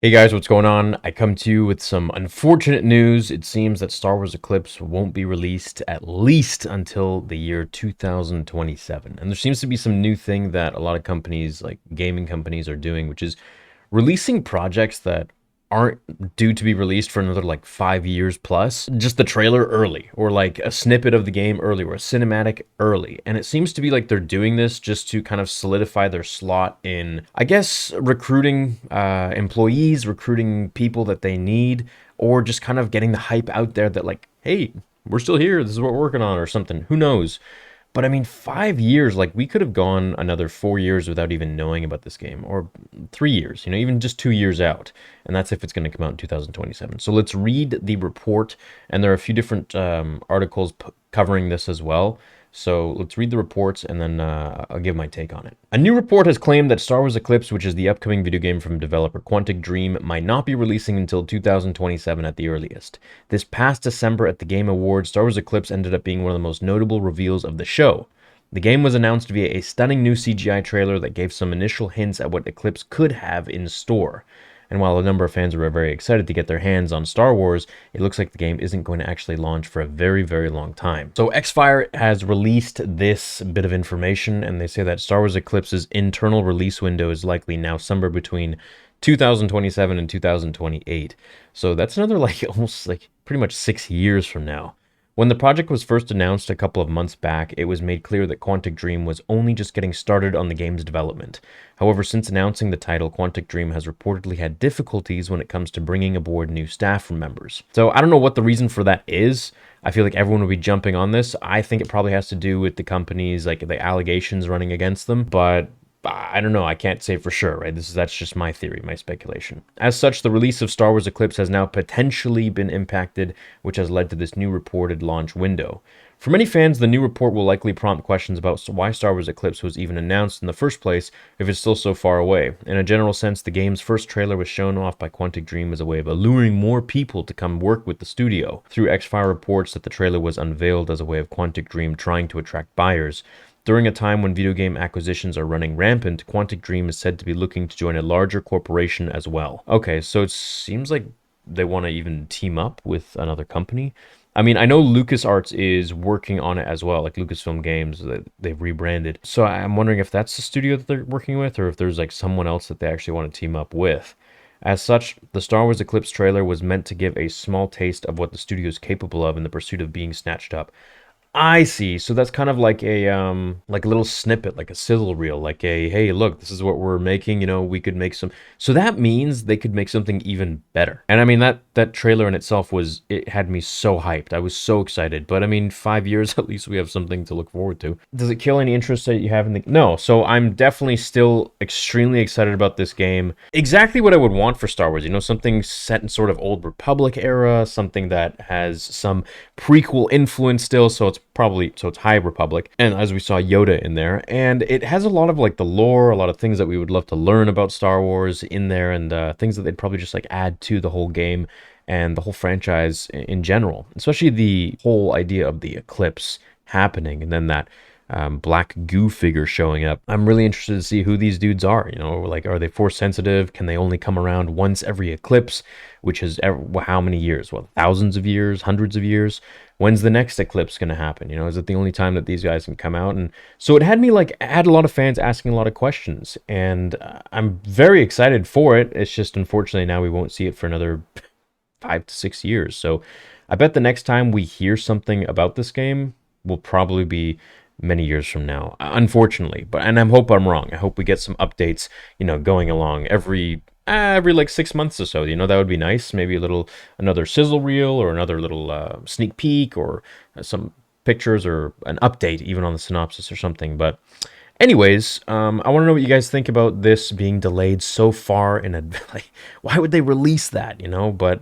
Hey guys, what's going on? I come to you with some unfortunate news. It seems that Star Wars Eclipse won't be released at least until the year 2027. And there seems to be some new thing that a lot of companies, like gaming companies, are doing, which is releasing projects that aren't due to be released for another like 5 years plus, just the trailer early, or like a snippet of the game early, or a cinematic early. And it seems to be like they're doing this just to kind of solidify their slot in, I guess, recruiting employees, recruiting people that they need, or just kind of getting the hype out there that, like, hey, we're still here, this is what we're working on, or something. Who knows? But I mean, 5 years, like we could have gone another 4 years without even knowing about this game, or 3 years, even just 2 years out. And that's if it's going to come out in 2027. So let's read the report. And there are a few different articles covering this as well. So let's read the reports and then I'll give my take on it. A new report has claimed that Star Wars Eclipse, which is the upcoming video game from developer Quantic Dream, might not be releasing until 2027 at the earliest. This past December at the Game Awards, Star Wars Eclipse ended up being one of the most notable reveals of the show. The game was announced via a stunning new CGI trailer that gave some initial hints at what Eclipse could have in store. And while a number of fans were very excited to get their hands on Star Wars, it looks like the game isn't going to actually launch for a very, very long time. So Xfire has released this bit of information, and they say that Star Wars Eclipse's internal release window is likely now somewhere between 2027 and 2028. So that's another like almost like pretty much 6 years from now. When the project was first announced a couple of months back, it was made clear that Quantic Dream was only just getting started on the game's development. However, since announcing the title, Quantic Dream has reportedly had difficulties when it comes to bringing aboard new staff members. So I don't know what the reason for that is. I feel like everyone will be jumping on this. I think it probably has to do with the companies, like the allegations running against them, but I don't know. I can't say for sure, right? That's just my theory, my speculation. As such, the release of Star Wars Eclipse has now potentially been impacted, which has led to this new reported launch window. For many fans, the new report will likely prompt questions about why Star Wars Eclipse was even announced in the first place if it's still so far away. In a general sense, the game's first trailer was shown off by Quantic Dream as a way of alluring more people to come work with the studio. Through Xfire reports that the trailer was unveiled as a way of Quantic Dream trying to attract buyers. During a time when video game acquisitions are running rampant, Quantic Dream is said to be looking to join a larger corporation as well. Okay, so it seems like they want to even team up with another company. I mean, I know LucasArts is working on it as well, like Lucasfilm Games, that they've rebranded. So I'm wondering if that's the studio that they're working with, or if there's like someone else that they actually want to team up with. As such, the Star Wars Eclipse trailer was meant to give a small taste of what the studio is capable of in the pursuit of being snatched up. I see. So that's kind of like a little snippet, like a sizzle reel, like a hey, look, this is what we're making, we could make some. So that means they could make something even better. And I mean that trailer in itself it had me so hyped. I was so excited. But I mean, 5 years at least we have something to look forward to. Does it kill any interest that you have in the No, so I'm definitely still extremely excited about this game. Exactly what I would want for Star Wars, something set in sort of old Republic era, something that has some prequel influence still, so it's High Republic, and as we saw Yoda in there, and it has a lot of like the lore, a lot of things that we would love to learn about Star Wars in there, and things that they'd probably just like add to the whole game and the whole franchise in general, especially the whole idea of the eclipse happening and then that black goo figure showing up. I'm really interested to see who these dudes are. Like, are they force sensitive? Can they only come around once every eclipse, which is how many years? Well, thousands of years, hundreds of years. When's the next eclipse going to happen? Is it the only time that these guys can come out? And so it had a lot of fans asking a lot of questions, and I'm very excited for it. It's just unfortunately now we won't see it for another 5 to 6 years. So I bet the next time we hear something about this game will probably be many years from now, unfortunately. And I hope I'm wrong. I hope we get some updates, going along every like 6 months or so. That would be nice. Maybe another sizzle reel, or another little sneak peek, or some pictures, or an update even on the synopsis or something. But anyways, I want to know what you guys think about this being delayed so far in a like, why would they release that, But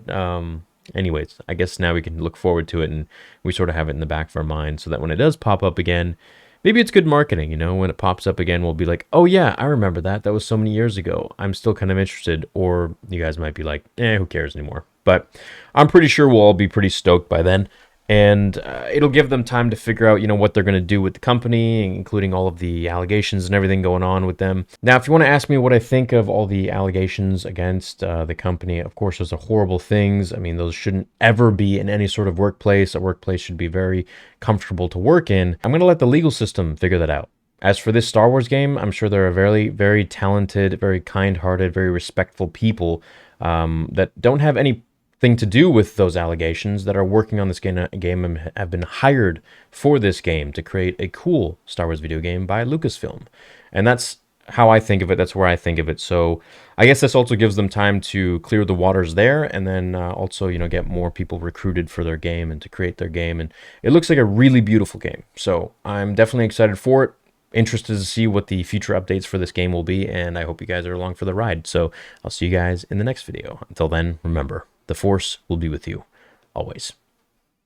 anyways, I guess now we can look forward to it, and we sort of have it in the back of our mind so that when it does pop up again, maybe it's good marketing, when it pops up again, we'll be like, oh yeah, I remember that. That was so many years ago. I'm still kind of interested. Or you guys might be like, who cares anymore? But I'm pretty sure we'll all be pretty stoked by then. And it'll give them time to figure out, what they're going to do with the company, including all of the allegations and everything going on with them. Now, if you want to ask me what I think of all the allegations against the company, of course, those are horrible things. I mean, those shouldn't ever be in any sort of workplace. A workplace should be very comfortable to work in. I'm going to let the legal system figure that out. As for this Star Wars game, I'm sure there are very, very talented, very kind-hearted, very respectful people that don't have any thing to do with those allegations that are working on this game and have been hired for this game to create a cool Star Wars video game by Lucasfilm. And that's how I think of it. That's where I think of it. So I guess this also gives them time to clear the waters there, and then also, get more people recruited for their game and to create their game. And it looks like a really beautiful game. So I'm definitely excited for it. Interested to see what the future updates for this game will be, and I hope you guys are along for the ride. So I'll see you guys in the next video. Until then, remember, the Force will be with you, always.